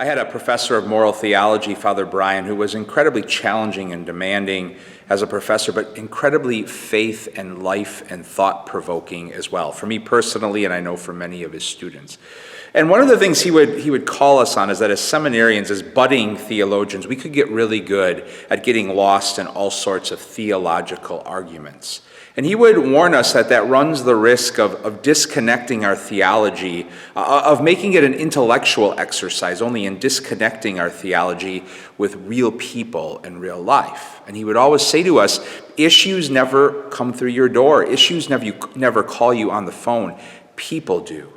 I had a professor of moral theology, Father Brian, who was incredibly challenging and demanding as a professor, but incredibly faith and life and thought-provoking as well, for me personally, and I know for many of his students. And one of the things he would call us on is that as seminarians, as budding theologians, we could get really good at getting lost in all sorts of theological arguments. And he would warn us that that runs the risk of disconnecting our theology, of making it an intellectual exercise, only in disconnecting our theology with real people and real life. And he would always say to us, issues never come through your door. Issues never call you on the phone. People do.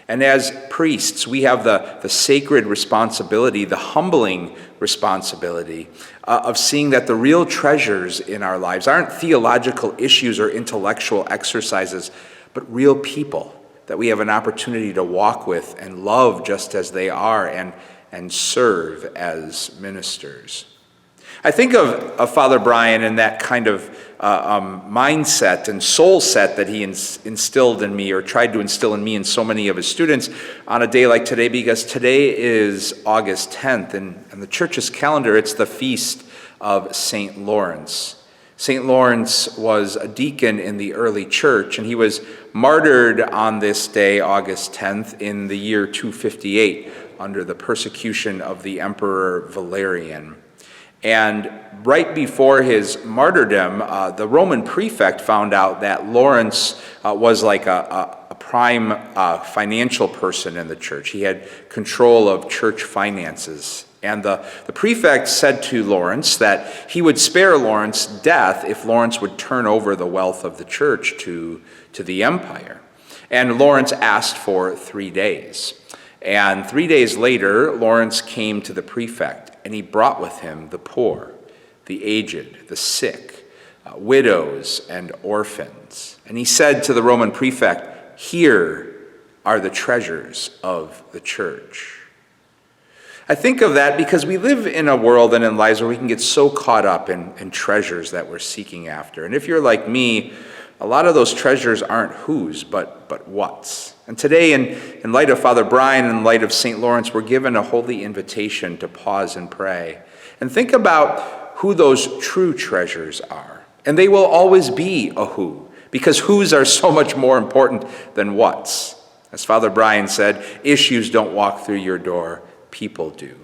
And as priests, we have the sacred responsibility, the humbling responsibility of seeing that the real treasures in our lives aren't theological issues or intellectual exercises, but real people that we have an opportunity to walk with and love just as they are and serve as ministers. I think of Father Brian and that kind of mindset and soul set that he instilled in me, or tried to instill in me and so many of his students on a day like today, because today is August 10th, and on the church's calendar, it's the feast of St. Lawrence. St. Lawrence was a deacon in the early church, and he was martyred on this day, August 10th, in the year 258, under the persecution of the Emperor Valerian. And right before his martyrdom, the Roman prefect found out that Lawrence was like a prime financial person in the church. He had control of church finances. And the prefect said to Lawrence that he would spare Lawrence death if Lawrence would turn over the wealth of the church to the empire. And Lawrence asked for 3 days. And 3 days later, Lawrence came to the prefect, and he brought with him the poor, the aged, the sick, widows, and orphans. And he said to the Roman prefect, "Here are the treasures of the church." I think of that because we live in a world and in lives where we can get so caught up in treasures that we're seeking after. And if you're like me, a lot of those treasures aren't whose, but what's. And today, in light of Father Brian, in light of St. Lawrence, we're given a holy invitation to pause and pray and think about who those true treasures are. And they will always be a who, because whos are so much more important than what's. As Father Brian said, issues don't walk through your door, people do.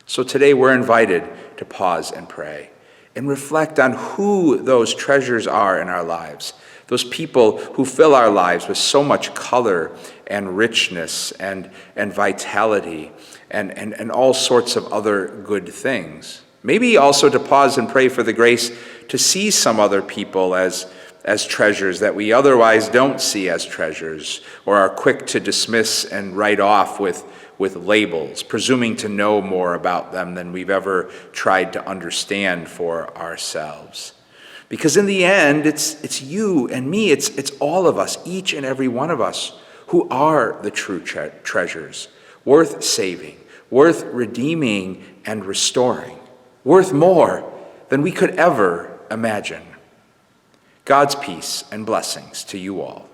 So today we're invited to pause and pray and reflect on who those treasures are in our lives. Those people who fill our lives with so much color and richness and vitality and all sorts of other good things. Maybe also to pause and pray for the grace to see some other people as treasures that we otherwise don't see as treasures, or are quick to dismiss and write off with labels, presuming to know more about them than we've ever tried to understand for ourselves. Because in the end, it's you and me, it's all of us, each and every one of us, who are the true treasures, worth saving, worth redeeming and restoring, worth more than we could ever imagine. God's peace and blessings to you all.